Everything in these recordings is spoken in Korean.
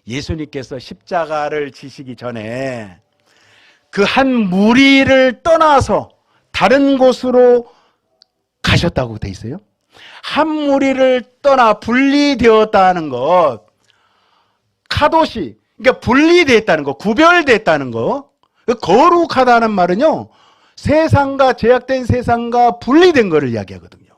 예수님께서 십자가를 지시기 전에 그 한 무리를 떠나서 다른 곳으로 가셨다고 돼 있어요. 한 무리를 떠나 분리되었다는 것, 카도시, 그러니까 분리됐다는 것, 구별됐다는 것. 거룩하다는 말은요, 세상과 제약된 세상과 분리된 것을 이야기하거든요.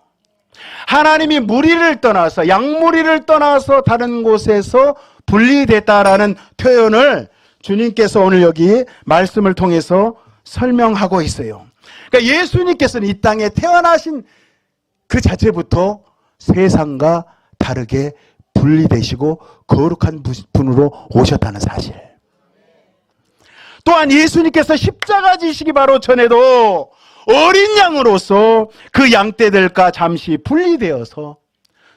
하나님이 무리를 떠나서, 양무리를 떠나서 다른 곳에서 분리됐다라는 표현을 주님께서 오늘 여기 말씀을 통해서 설명하고 있어요. 그러니까 예수님께서는 이 땅에 태어나신 그 자체부터 세상과 다르게 분리되시고 거룩한 분으로 오셨다는 사실. 또한 예수님께서 십자가 지시기 바로 전에도 어린 양으로서 그 양떼들과 잠시 분리되어서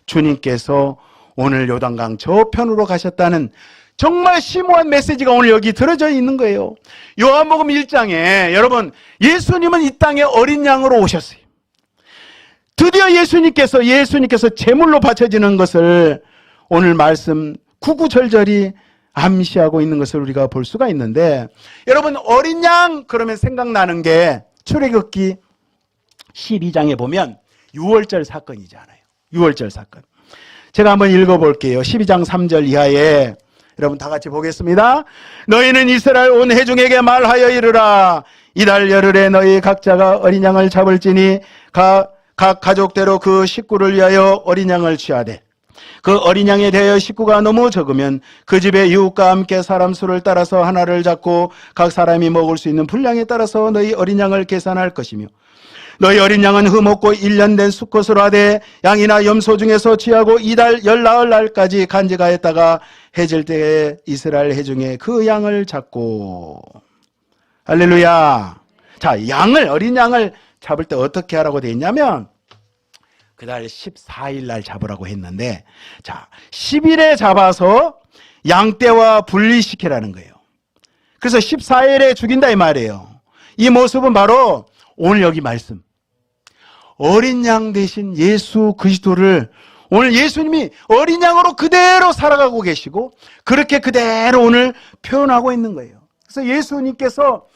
주님께서 오늘 요단강 저편으로 가셨다는 정말 심오한 메시지가 오늘 여기 들어져 있는 거예요. 요한복음 1장에 여러분, 예수님은 이 땅에 어린 양으로 오셨어요. 드디어 예수님께서 제물로 바쳐지는 것을 오늘 말씀 구구절절히 암시하고 있는 것을 우리가 볼 수가 있는데, 여러분, 어린 양 그러면 생각나는 게 출애굽기 12장에 보면 유월절 사건이잖아요. 유월절 사건. 제가 한번 읽어볼게요. 12장 3절 이하에 여러분 다 같이 보겠습니다. 너희는 이스라엘 온 회중에게 말하여 이르라. 이달 열흘에 너희 각자가 어린 양을 잡을지니 각 가족대로 그 식구를 위하여 어린 양을 취하되, 그 어린 양에 대하여 식구가 너무 적으면 그 집의 이웃과 함께 사람 수를 따라서 하나를 잡고 각 사람이 먹을 수 있는 분량에 따라서 너희 어린 양을 계산할 것이며, 너희 어린 양은 흠없고 1년 된 수컷으로 하되 양이나 염소 중에서 취하고 이달 열나흘날까지 간직하였다가 해질 때에 이스라엘 회중에 그 양을 잡고. 할렐루야. 자, 어린 양을 잡을 때 어떻게 하라고 되어 있냐면 그달 14일 날 잡으라고 했는데, 자, 10일에 잡아서 양떼와 분리시키라는 거예요. 그래서 14일에 죽인다 이 말이에요. 이 모습은 바로 오늘 여기 말씀, 어린 양 대신 예수 그리스도를 오늘 예수님이 어린 양으로 그대로 살아가고 계시고 그렇게 그대로 오늘 표현하고 있는 거예요. 그래서 예수님께서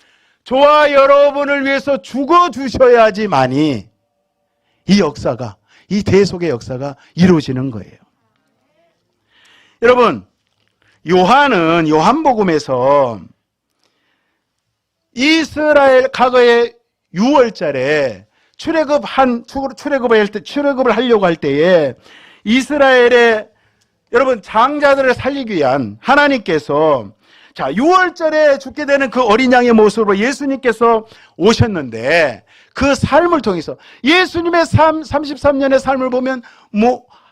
저와 여러분을 위해서 죽어주셔야지만이 이 역사가, 이 대속의 역사가 이루어지는 거예요. 여러분, 요한은 요한복음에서 이스라엘 과거의 6월절에 출애굽을 하려고 할 때에 이스라엘의 여러분 장자들을 살리기 위한 하나님께서, 자, 6월절에 죽게 되는 그 어린 양의 모습으로 예수님께서 오셨는데, 그 삶을 통해서 예수님의 삶, 33년의 삶을 보면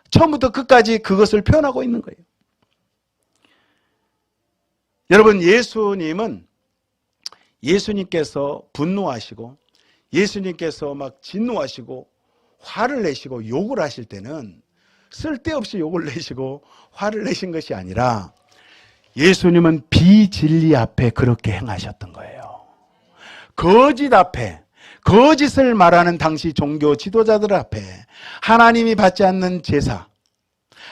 처음부터 끝까지 그것을 표현하고 있는 거예요. 여러분, 예수님께서 분노하시고 예수님께서 막 진노하시고 화를 내시고 욕을 하실 때는 쓸데없이 욕을 내시고 화를 내신 것이 아니라 예수님은 비진리 앞에 그렇게 행하셨던 거예요. 거짓 앞에, 거짓을 말하는 당시 종교 지도자들 앞에, 하나님이 받지 않는 제사,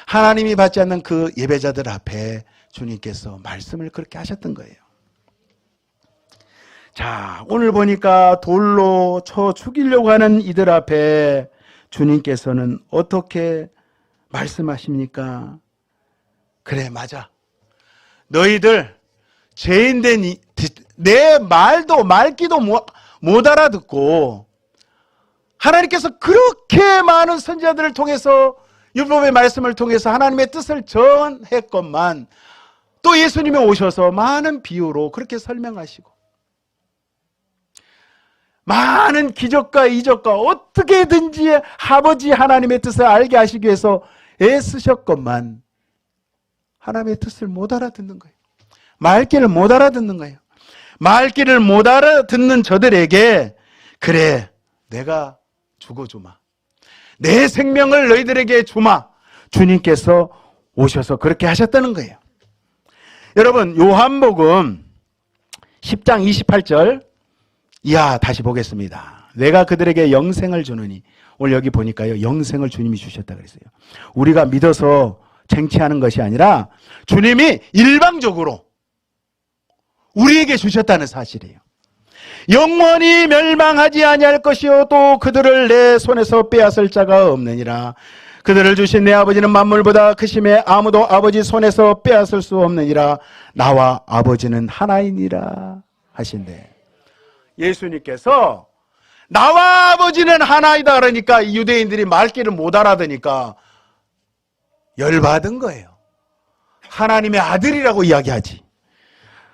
하나님이 받지 않는 그 예배자들 앞에 주님께서 말씀을 그렇게 하셨던 거예요. 자, 오늘 보니까 돌로 쳐 죽이려고 하는 이들 앞에 주님께서는 어떻게 말씀하십니까? 그래, 맞아. 너희들 죄인된 내 말기도 못 알아듣고 하나님께서 그렇게 많은 선지자들을 통해서 율법의 말씀을 통해서 하나님의 뜻을 전했건만 또 예수님이 오셔서 많은 비유로 그렇게 설명하시고 많은 기적과 이적과 어떻게든지 아버지 하나님의 뜻을 알게 하시기 위해서 애쓰셨건만 하나님의 뜻을 못 알아듣는 거예요. 말귀를 못 알아듣는 거예요. 말귀를 못 알아듣는 저들에게 그래, 내가 죽어주마, 내 생명을 너희들에게 주마, 주님께서 오셔서 그렇게 하셨다는 거예요. 여러분, 요한복음 10장 28절 이하 다시 보겠습니다. 내가 그들에게 영생을 주느니, 오늘 여기 보니까요, 영생을 주님이 주셨다 그랬어요. 우리가 믿어서 쟁취하는 것이 아니라 주님이 일방적으로 우리에게 주셨다는 사실이에요. 영원히 멸망하지 아니할 것이요 또 그들을 내 손에서 빼앗을 자가 없느니라. 그들을 주신 내 아버지는 만물보다 크심에 아무도 아버지 손에서 빼앗을 수 없느니라. 나와 아버지는 하나이니라 하신대. 예수님께서 나와 아버지는 하나이다 그러니까 유대인들이 말귀를 못 알아듣으니까 열받은 거예요. 하나님의 아들이라고 이야기하지,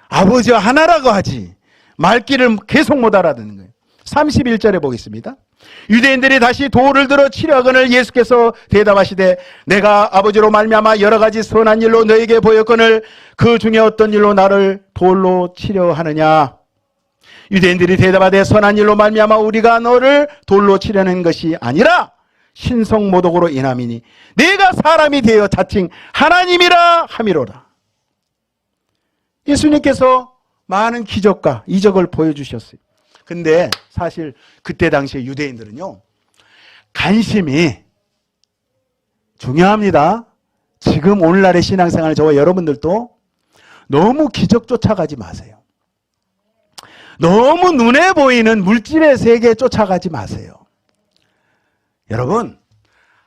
아버지와 하나라고 하지, 말귀를 계속 못 알아듣는 거예요. 31절에 보겠습니다. 유대인들이 다시 돌을 들어 치려 하거늘 예수께서 대답하시되 내가 아버지로 말미암아 여러 가지 선한 일로 너에게 보였거늘 그 중에 어떤 일로 나를 돌로 치려 하느냐. 유대인들이 대답하되 선한 일로 말미암아 우리가 너를 돌로 치려는 것이 아니라 신성모독으로 인함이니 내가 사람이 되어 자칭 하나님이라 함이로라. 예수님께서 많은 기적과 이적을 보여주셨어요. 근데 사실 그때 당시에 유대인들은요, 관심이 중요합니다. 지금 오늘날의 신앙생활 저와 여러분들도 너무 기적 쫓아가지 마세요. 너무 눈에 보이는 물질의 세계에 쫓아가지 마세요. 여러분,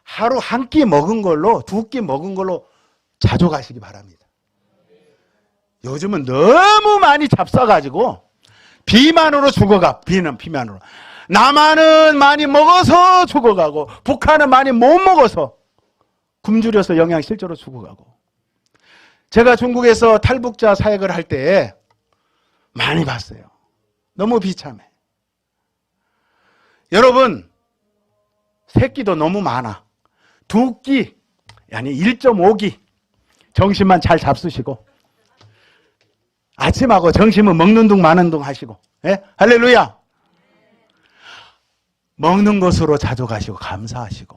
하루 한 끼 먹은 걸로, 두 끼 먹은 걸로 자족하시기 바랍니다. 요즘은 너무 많이 잡숴가지고 비만으로 죽어가. 비만으로. 남한은 많이 먹어서 죽어가고 북한은 많이 못 먹어서 굶주려서 영양실조로 죽어가고. 제가 중국에서 탈북자 사역을 할 때 많이 봤어요. 너무 비참해. 여러분, 세 끼도 너무 많아. 두 끼, 아니 1.5끼 정신만 잘 잡수시고 아침하고 점심은 먹는 둥 마는 둥 하시고, 예? 할렐루야. 먹는 것으로 자족하시고 감사하시고,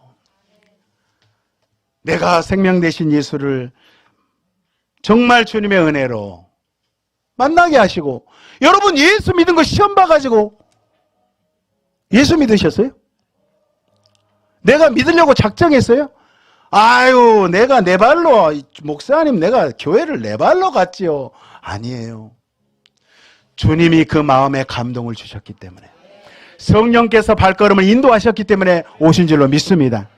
내가 생명 되신 예수를 정말 주님의 은혜로 만나게 하시고. 여러분, 예수 믿은 거 시험 봐가지고 예수 믿으셨어요? 내가 믿으려고 작정했어요? 아유, 내가 내 발로, 목사님 내가 교회를 내 발로 갔지요. 아니에요. 주님이 그 마음에 감동을 주셨기 때문에, 성령께서 발걸음을 인도하셨기 때문에 오신 줄로 믿습니다.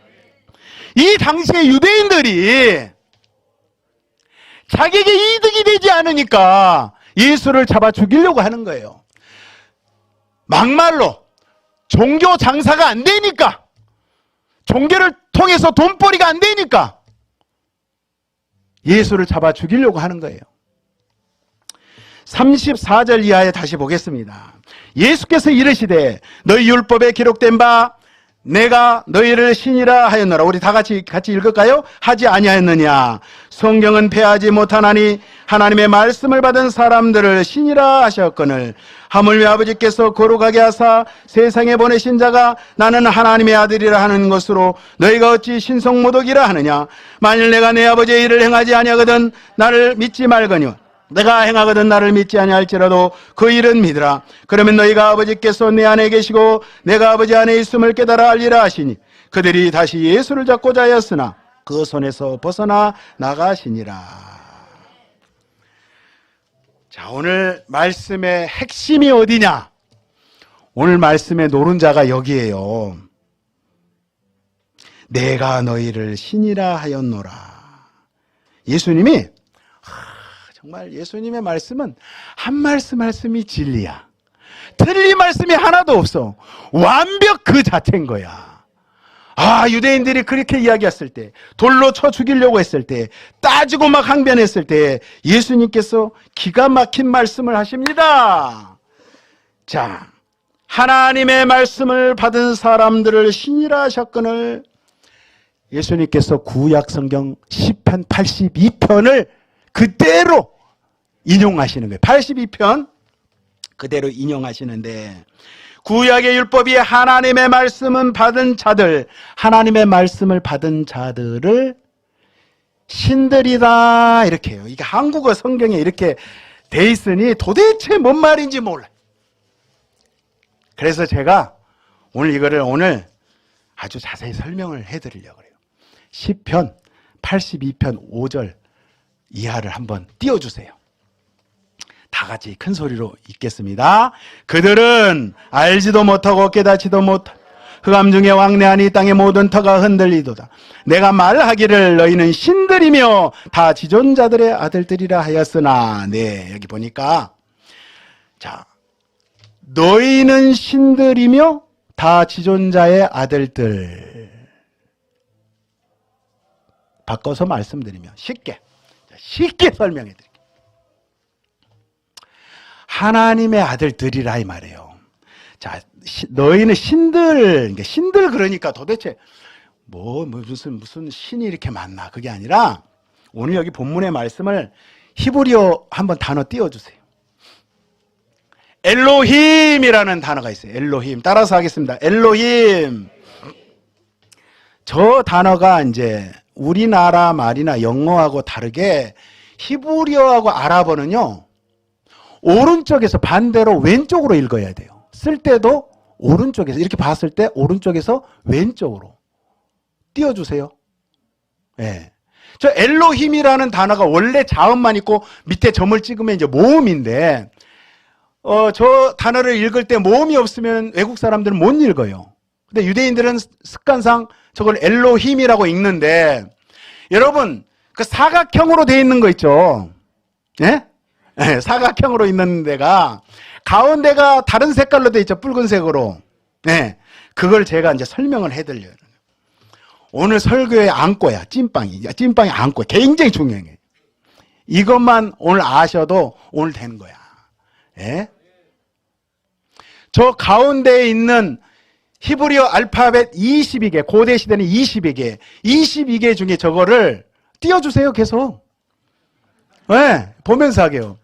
이 당시의 유대인들이 자기에게 이득이 되지 않으니까 예수를 잡아 죽이려고 하는 거예요. 막말로 종교 장사가 안 되니까, 종교를 통해서 돈벌이가 안 되니까 예수를 잡아 죽이려고 하는 거예요. 34절 이하에 다시 보겠습니다. 예수께서 이르시되 너희 율법에 기록된 바 내가 너희를 신이라 하였노라. 우리 다 같이 읽을까요? 하지 아니하였느냐. 성경은 패하지 못하나니 하나님의 말씀을 받은 사람들을 신이라 하셨거늘 하물며 아버지께서 거룩하게 하사 세상에 보내신 자가 나는 하나님의 아들이라 하는 것으로 너희가 어찌 신성모독이라 하느냐. 만일 내가 내 아버지의 일을 행하지 아니하거든 나를 믿지 말거니와 내가 행하거든 나를 믿지 아니할지라도 그 일은 믿으라. 그러면 너희가 아버지께서 내 안에 계시고 내가 아버지 안에 있음을 깨달아 알리라 하시니 그들이 다시 예수를 잡고자 하였으나 그 손에서 벗어나 나가시니라. 자, 오늘 말씀의 핵심이 어디냐? 오늘 말씀의 노른자가 여기에요. 내가 너희를 신이라 하였노라. 예수님이 정말 예수님의 말씀은 한 말씀이 진리야. 틀린 말씀이 하나도 없어. 완벽 그 자체인 거야. 아, 유대인들이 그렇게 이야기했을 때, 돌로 쳐 죽이려고 했을 때, 따지고 막 항변했을 때 예수님께서 기가 막힌 말씀을 하십니다. 자, 하나님의 말씀을 받은 사람들을 신이라 하셨거늘 예수님께서 구약 성경 시편 82편을 그대로 인용하시는 거예요. 82편 그대로 인용하시는데, 구약의 율법이 하나님의 말씀은 받은 자들, 하나님의 말씀을 받은 자들을 신들이다 이렇게 해요. 이게 한국어 성경에 이렇게 돼 있으니 도대체 뭔 말인지 몰라요. 그래서 제가 오늘 이거를 아주 자세히 설명을 해드리려고 해요. 시편 82편 5절 이하를 한번 띄워주세요. 다 같이 큰 소리로 읽겠습니다. 그들은 알지도 못하고 깨닫지도 못하고 흑암 중에 왕래하니 땅의 모든 터가 흔들리도다. 내가 말하기를 너희는 신들이며 다 지존자들의 아들들이라 하였으나. 네, 여기 보니까 자, 너희는 신들이며 다 지존자의 아들들. 바꿔서 말씀드리면 쉽게 설명해 드릴게요. 하나님의 아들들이라 이 말이에요. 자, 너희는 신들 그러니까 도대체 무슨 신이 이렇게 많나? 그게 아니라 오늘 여기 본문의 말씀을 히브리어 한번 단어 띄워주세요. 엘로힘이라는 단어가 있어요. 엘로힘. 따라서 하겠습니다. 엘로힘. 저 단어가 이제 우리나라 말이나 영어하고 다르게 히브리어하고 아랍어는요, 오른쪽에서 반대로 왼쪽으로 읽어야 돼요. 쓸 때도 오른쪽에서, 이렇게 봤을 때 오른쪽에서 왼쪽으로 띄워주세요. 네. 저 엘로힘이라는 단어가 원래 자음만 있고 밑에 점을 찍으면 이제 모음인데, 저 단어를 읽을 때 모음이 없으면 외국 사람들은 못 읽어요. 근데 유대인들은 습관상 저걸 엘로힘이라고 읽는데, 여러분, 그 사각형으로 되어 있는 거 있죠? 예? 네, 사각형으로 있는 데가 가운데가 다른 색깔로 되어 있죠. 붉은색으로. 네, 그걸 제가 이제 설명을 해드려요. 오늘 설교의 안고야. 찐빵이 안고. 굉장히 중요해. 이것만 오늘 아셔도 오늘 되는 거야. 예? 저 가운데에 있는 히브리어 알파벳 22개, 고대 시대는 22개 중에 저거를 띄워주세요, 계속. 네, 보면서 하게요.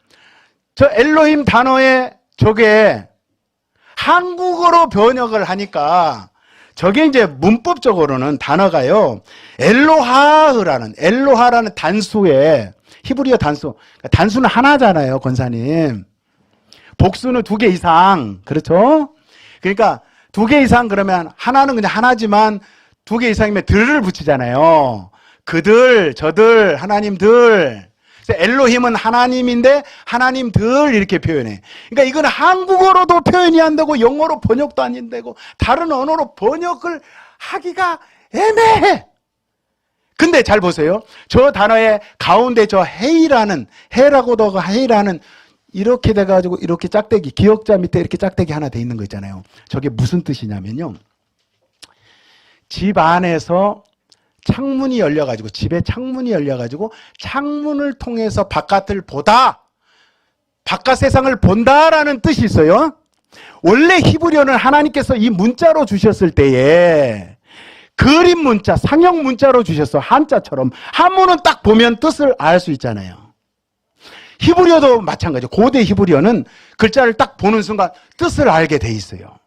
저 엘로힘 단어에 저게 한국어로 번역을 하니까 저게 이제 문법적으로는 단어가요, 엘로하라는 단수에, 히브리어 단수, 단수는 하나잖아요, 권사님. 복수는 2개 이상, 그렇죠? 그러니까 2개 이상 그러면 하나는 그냥 하나지만 2개 이상이면 들을 붙이잖아요. 그들, 저들, 하나님들. 그래서 엘로힘은 하나님인데 하나님들 이렇게 표현해. 그러니까 이건 한국어로도 표현이 안 되고 영어로 번역도 안 되고 다른 언어로 번역을 하기가 애매해. 근데 잘 보세요. 저 단어의 가운데 저 해라고도 헤이라는 이렇게 돼가지고 이렇게 짝대기, 기역자 밑에 이렇게 짝대기 하나 돼 있는 거 있잖아요. 저게 무슨 뜻이냐면요, 집 안에서 창문이 열려가지고, 집에 창문이 열려가지고 창문을 통해서 바깥을 보다, 바깥 세상을 본다라는 뜻이 있어요. 원래 히브리어는 하나님께서 이 문자로 주셨을 때에 그림 문자, 상형 문자로 주셨어. 한자처럼. 한문은 딱 보면 뜻을 알 수 있잖아요. 히브리어도 마찬가지죠. 고대 히브리어는 글자를 딱 보는 순간 뜻을 알게 돼 있어요.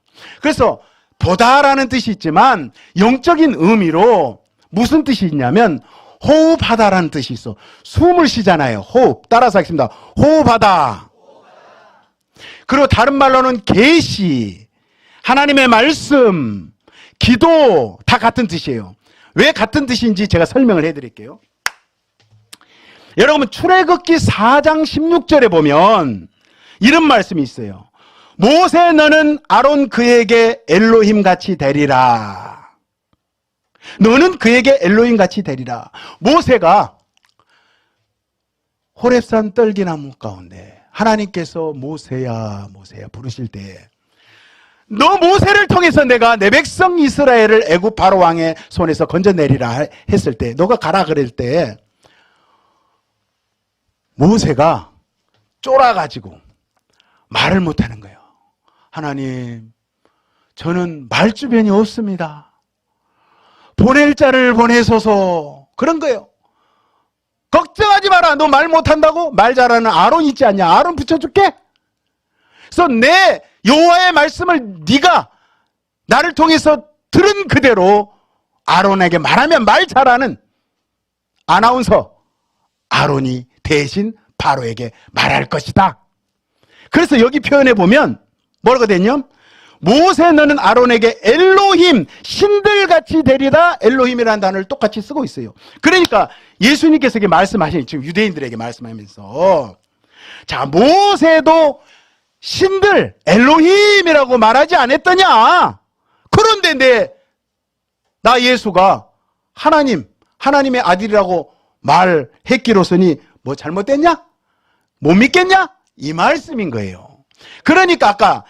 그래서 보다라는 뜻이 있지만 영적인 의미로 무슨 뜻이 있냐면 호흡하다라는 뜻이 있어. 숨을 쉬잖아요. 호흡. 따라서 하겠습니다. 호흡하다. 그리고 다른 말로는 계시, 하나님의 말씀, 기도 다 같은 뜻이에요. 왜 같은 뜻인지 제가 설명을 해드릴게요. 여러분, 출애굽기 4장 16절에 보면 이런 말씀이 있어요. 모세 너는 아론 그에게 엘로힘 같이 되리라. 너는 그에게 엘로힘 같이 되리라. 모세가 호렙산 떨기나무 가운데 하나님께서 모세야 모세야 부르실 때, 너 모세를 통해서 내가 내 백성 이스라엘을 애굽 바로 왕의 손에서 건져내리라 했을 때, 너가 가라 그럴 때 모세가 쫄아가지고 말을 못하는 거예요. 하나님, 저는 말주변이 없습니다. 보낼 자를 보내소서. 그런 거예요. 걱정하지 마라. 너 말 못한다고? 말 잘하는 아론 있지 않냐? 아론 붙여줄게. 그래서 내 여호와의 말씀을 네가 나를 통해서 들은 그대로 아론에게 말하면 말 잘하는 아나운서 아론이 대신 바로에게 말할 것이다. 그래서 여기 표현해 보면 뭐라고 됐냐? 모세 너는 아론에게 엘로힘 신들같이 되리다 엘로힘이라는 단어를 똑같이 쓰고 있어요. 그러니까 예수님께서 이렇게 말씀하신 지금 유대인들에게 말씀하면서 자 모세도 신들 엘로힘이라고 말하지 않았더냐. 그런데 나 예수가 하나님의 아들이라고 말했기로서니 뭐 잘못됐냐? 못 믿겠냐? 이 말씀인 거예요. 그러니까 아까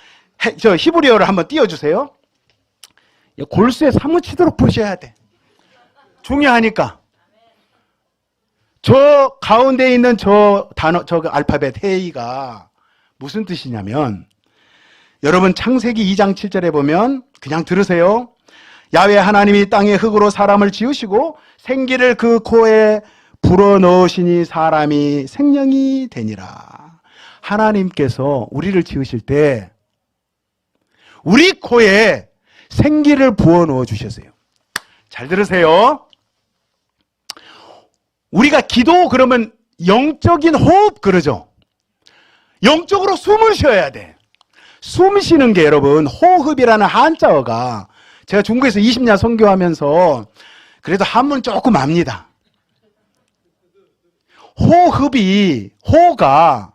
저 히브리어를 한번 띄워주세요. 골수에 사무치도록 보셔야 돼. 중요하니까. 저 가운데 있는 저 단어, 저 알파벳 헤이가 무슨 뜻이냐면 여러분 창세기 2장 7절에 보면 그냥 들으세요. 야훼 하나님이 땅의 흙으로 사람을 지으시고 생기를 그 코에 불어넣으시니 사람이 생명이 되니라. 하나님께서 우리를 지으실 때 우리 코에 생기를 부어 넣어 주셨어요. 잘 들으세요. 우리가 기도 그러면 영적인 호흡 그러죠. 영적으로 숨을 쉬어야 돼. 숨 쉬는 게 여러분 호흡이라는 한자어가 제가 중국에서 20년 선교하면서 그래도 한문 조금 압니다. 호가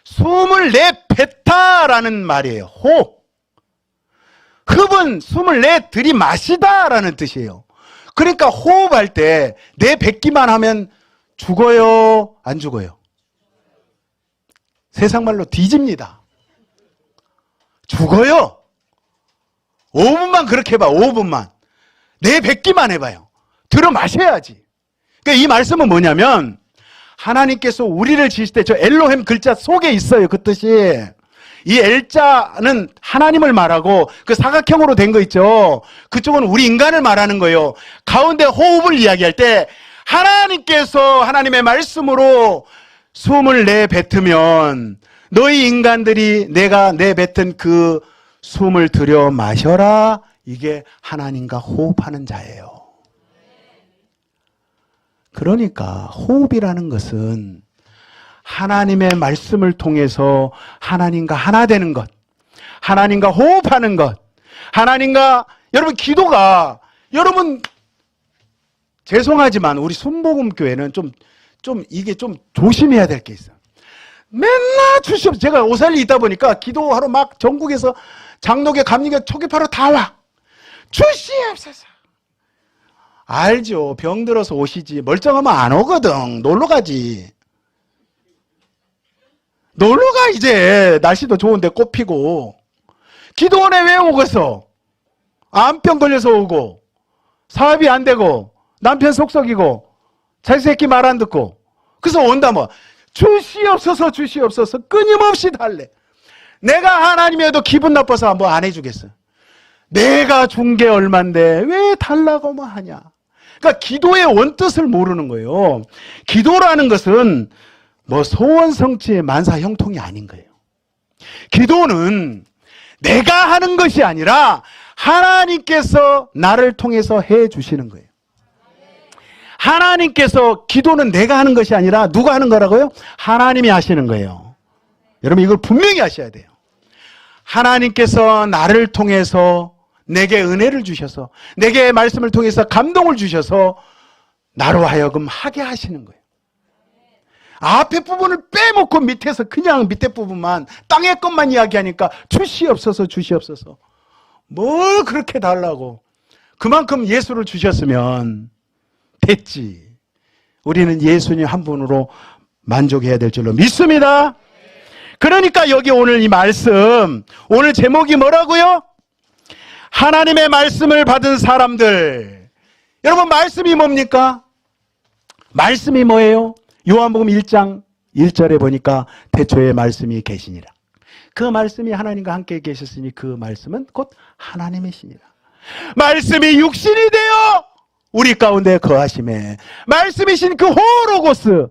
숨을 내뱉다라는 말이에요. 흡은 숨을 들이마시다라는 뜻이에요. 그러니까 호흡할 때 내뱉기만 하면 죽어요? 안 죽어요? 세상 말로 뒤집니다. 죽어요. 5분만 그렇게 해봐. 5분만. 내뱉기만 해봐요. 들어 마셔야지. 그러니까 이 말씀은 뭐냐면 하나님께서 우리를 지으실 때 저 엘로햄 글자 속에 있어요. 그 뜻이. 이 L자는 하나님을 말하고 그 사각형으로 된 거 있죠. 그쪽은 우리 인간을 말하는 거예요. 가운데 호흡을 이야기할 때 하나님께서 하나님의 말씀으로 숨을 내뱉으면 너희 인간들이 내가 내뱉은 그 숨을 들여 마셔라. 이게 하나님과 호흡하는 자예요. 그러니까 호흡이라는 것은 하나님의 말씀을 통해서 하나님과 하나 되는 것, 하나님과 호흡하는 것, 하나님과 여러분 기도가 여러분 죄송하지만 우리 순복음교회는 이게 좀 조심해야 될 게 있어요. 맨날 주시옵소서. 제가 오살리 있다 보니까 기도하러 막 전국에서 장로교, 감리교, 초기파로 다 와. 주시옵소서. 알죠. 병 들어서 오시지. 멀쩡하면 안 오거든. 놀러 가지. 놀러가 이제 날씨도 좋은데 꽃 피고. 기도원에 왜 오겠어? 암병 걸려서 오고 사업이 안 되고 남편 속썩이고 자기 새끼 말 안 듣고 그래서 온다 뭐. 주시옵소서 주시옵소서 끊임없이 달래. 내가 하나님에도 기분 나빠서 뭐 안 해주겠어. 내가 준 게 얼만데 왜 달라고 뭐 하냐. 그러니까 기도의 원뜻을 모르는 거예요. 기도라는 것은 뭐 소원 성취의 만사 형통이 아닌 거예요. 기도는 내가 하는 것이 아니라 하나님께서 나를 통해서 해 주시는 거예요. 하나님께서 기도는 내가 하는 것이 아니라 누가 하는 거라고요? 하나님이 하시는 거예요. 여러분 이걸 분명히 하셔야 돼요. 하나님께서 나를 통해서 내게 은혜를 주셔서 내게 말씀을 통해서 감동을 주셔서 나로 하여금 하게 하시는 거예요. 앞에 부분을 빼먹고 밑에서 그냥 밑에 부분만 땅의 것만 이야기하니까 주시옵소서 주시옵소서. 뭘 그렇게 달라고. 그만큼 예수를 주셨으면 됐지. 우리는 예수님 한 분으로 만족해야 될 줄로 믿습니다. 그러니까 여기 오늘 이 말씀, 오늘 제목이 뭐라고요? 하나님의 말씀을 받은 사람들. 여러분 말씀이 뭡니까? 말씀이 뭐예요? 요한복음 1장 1절에 보니까 태초에 말씀이 계시니라. 그 말씀이 하나님과 함께 계셨으니 그 말씀은 곧 하나님이시니라. 말씀이 육신이 되어 우리 가운데 거하심에 말씀이신 그 호로고스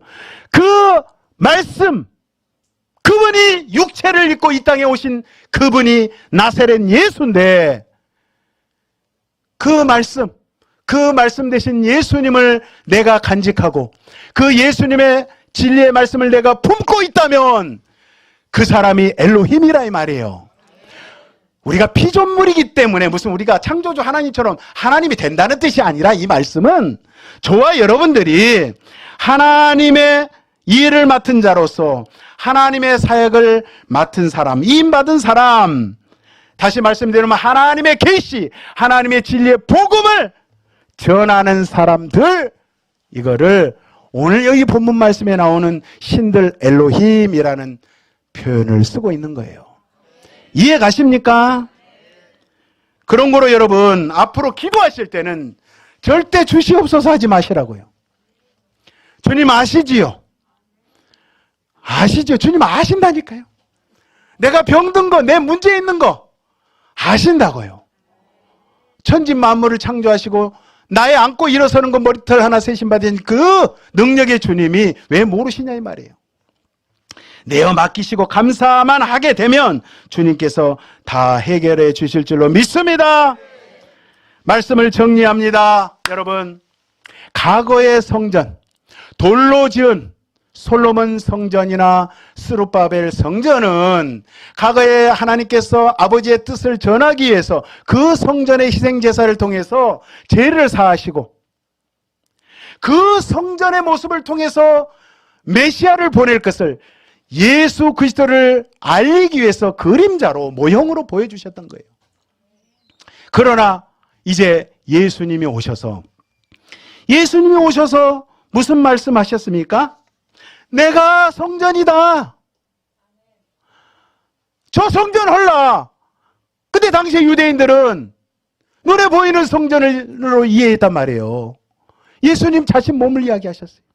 그 말씀 그분이 육체를 입고 이 땅에 오신 그분이 나사렛 예수인데 그 말씀 대신 예수님을 내가 간직하고 그 예수님의 진리의 말씀을 내가 품고 있다면 그 사람이 엘로힘이라 이 말이에요. 우리가 피조물이기 때문에 무슨 우리가 창조주 하나님처럼 하나님이 된다는 뜻이 아니라 이 말씀은 저와 여러분들이 하나님의 일을 맡은 자로서 하나님의 사역을 맡은 사람, 이임받은 사람, 다시 말씀드리면 하나님의 계시, 하나님의 진리의 복음을 전하는 사람들, 이거를 오늘 여기 본문 말씀에 나오는 신들 엘로힘이라는 표현을 쓰고 있는 거예요. 이해 가십니까? 그런 거로 여러분 앞으로 기도하실 때는 절대 주시옵소서 하지 마시라고요. 주님 아시지요? 아시죠? 주님 아신다니까요. 내가 병든 거, 내 문제 있는 거 아신다고요. 천지 만물을 창조하시고 나의 안고 일어서는 거 머리털 하나 세신 받은 그 능력의 주님이 왜 모르시냐 이 말이에요. 내어 맡기시고 감사만 하게 되면 주님께서 다 해결해 주실 줄로 믿습니다. 말씀을 정리합니다. 여러분, 과거의 성전, 돌로 지은 솔로몬 성전이나 스룹바벨 성전은 과거에 하나님께서 아버지의 뜻을 전하기 위해서 그 성전의 희생제사를 통해서 죄를 사하시고 그 성전의 모습을 통해서 메시아를 보낼 것을, 예수 그리스도를 알리기 위해서 그림자로 모형으로 보여주셨던 거예요. 그러나 이제 예수님이 오셔서 무슨 말씀하셨습니까? 내가 성전이다. 저 성전 헐라. 근데 당시에 유대인들은 눈에 보이는 성전으로 이해했단 말이에요. 예수님 자신 몸을 이야기하셨어요.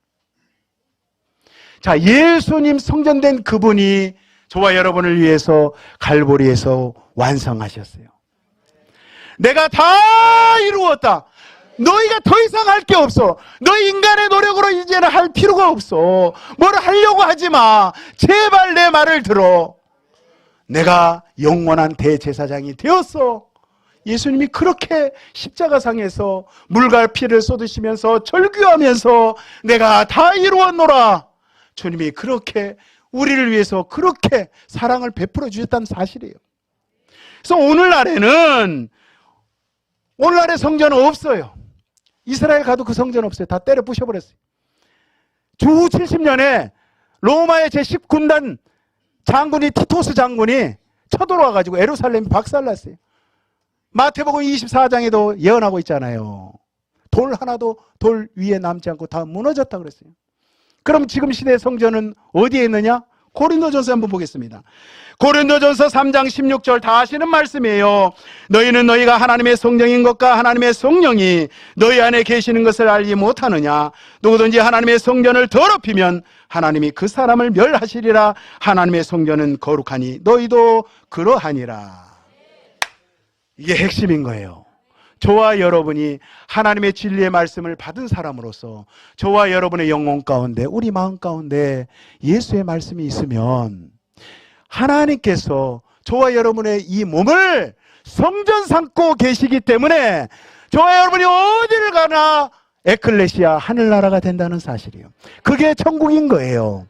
자, 예수님 성전된 그분이 저와 여러분을 위해서 갈보리에서 완성하셨어요. 내가 다 이루었다. 너희가 더 이상 할 게 없어. 너희 인간의 노력으로 이제는 할 필요가 없어. 뭘 하려고 하지 마. 제발 내 말을 들어. 내가 영원한 대제사장이 되었어. 예수님이 그렇게 십자가상에서 물과 피를 쏟으시면서 절규하면서 내가 다 이루었노라. 주님이 그렇게 우리를 위해서 그렇게 사랑을 베풀어 주셨다는 사실이에요. 그래서 오늘날에 성전은 없어요. 이스라엘 가도 그 성전 없어요. 다 때려 부셔버렸어요. 주후 70년에 로마의 제10군단 장군이 티토스 장군이 쳐들어와가지고 예루살렘이 박살났어요. 마태복음 24장에도 예언하고 있잖아요. 돌 하나도 돌 위에 남지 않고 다 무너졌다 그랬어요. 그럼 지금 시대의 성전은 어디에 있느냐? 고린도전서 한번 보겠습니다. 고린도전서 3장 16절 다 아시는 말씀이에요. 너희는 너희가 하나님의 성령인 것과 하나님의 성령이 너희 안에 계시는 것을 알지 못하느냐? 누구든지 하나님의 성전을 더럽히면 하나님이 그 사람을 멸하시리라. 하나님의 성전은 거룩하니 너희도 그러하니라. 이게 핵심인 거예요. 저와 여러분이 하나님의 진리의 말씀을 받은 사람으로서 저와 여러분의 영혼 가운데, 우리 마음 가운데 예수의 말씀이 있으면 하나님께서 저와 여러분의 이 몸을 성전 삼고 계시기 때문에 저와 여러분이 어디를 가나 에클레시아, 하늘나라가 된다는 사실이에요. 그게 천국인 거예요.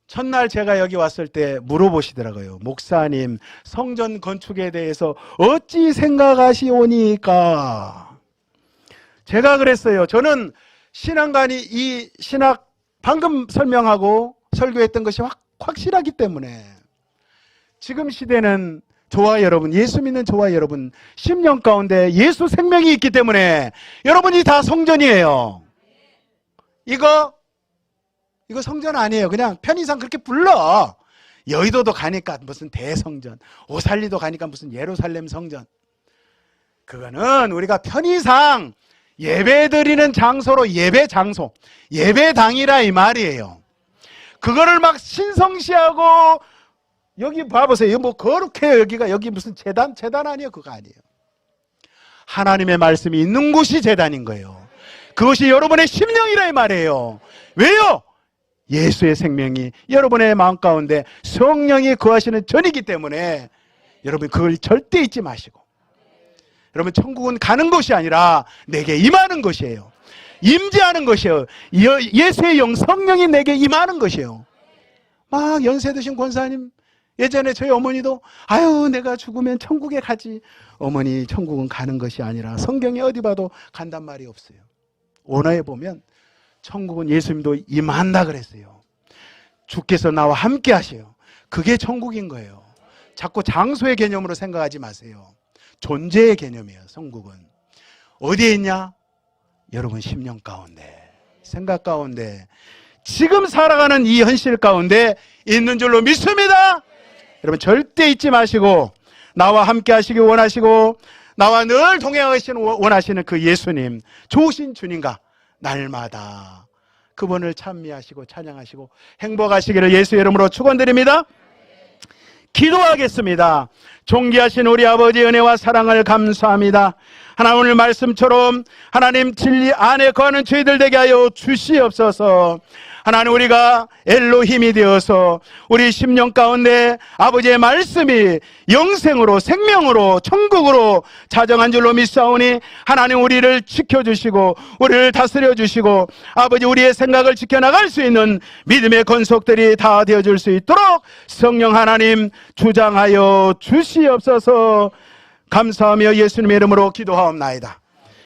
첫날 제가 여기 왔을 때 물어보시더라고요. 목사님, 성전 건축에 대해서 어찌 생각하시오니까? 제가 그랬어요. 저는 신앙관이 이 신학 방금 설명하고 설교했던 것이 확실하기 때문에 지금 시대는 저와 여러분, 예수 믿는 저와 여러분, 10년 가운데 예수 생명이 있기 때문에 여러분이 다 성전이에요. 이거 성전 아니에요. 그냥 편의상 그렇게 불러. 여의도도 가니까 무슨 대성전, 오살리도 가니까 무슨 예루살렘 성전. 그거는 우리가 편의상 예배드리는 장소로 예배 장소, 예배당이라 이 말이에요. 그거를 막 신성시하고 여기 봐보세요. 뭐 거룩해요. 여기 무슨 제단 아니에요. 그거 아니에요. 하나님의 말씀이 있는 곳이 제단인 거예요. 그것이 여러분의 심령이라 이 말이에요. 왜요? 예수의 생명이 여러분의 마음 가운데 성령이 거하시는 전이기 때문에 여러분 그걸 절대 잊지 마시고, 여러분 천국은 가는 곳이 아니라 내게 임하는 것이에요. 임재하는 것이에요. 예수의 영 성령이 내게 임하는 것이에요. 막 연세 드신 권사님 예전에 저희 어머니도 아유 내가 죽으면 천국에 가지. 어머니 천국은 가는 것이 아니라 성경에 어디 봐도 간단 말이 없어요. 원어에 보면 천국은 예수님도 임한다 그랬어요. 주께서 나와 함께 하셔요. 그게 천국인 거예요. 자꾸 장소의 개념으로 생각하지 마세요. 존재의 개념이에요. 천국은 어디에 있냐? 여러분 심령 가운데, 생각 가운데, 지금 살아가는 이 현실 가운데 있는 줄로 믿습니다. 여러분 절대 잊지 마시고 나와 함께 하시기 원하시고 나와 늘 동행하시는 원하시는 그 예수님, 좋으신 주님과 날마다 그분을 찬미하시고 찬양하시고 행복하시기를 예수의 이름으로 축원드립니다. 기도하겠습니다. 존귀하신 우리 아버지 은혜와 사랑을 감사합니다. 하나님 오늘 말씀처럼 하나님 진리 안에 거하는 저희들 되게 하여 주시옵소서. 하나님 우리가 엘로힘이 되어서 우리 심령 가운데 아버지의 말씀이 영생으로 생명으로 천국으로 자정한 줄로 믿사오니 하나님 우리를 지켜주시고 우리를 다스려 주시고 아버지 우리의 생각을 지켜나갈 수 있는 믿음의 권속들이 다 되어줄 수 있도록 성령 하나님 주장하여 주시옵소서. 감사하며 예수님의 이름으로 기도하옵나이다.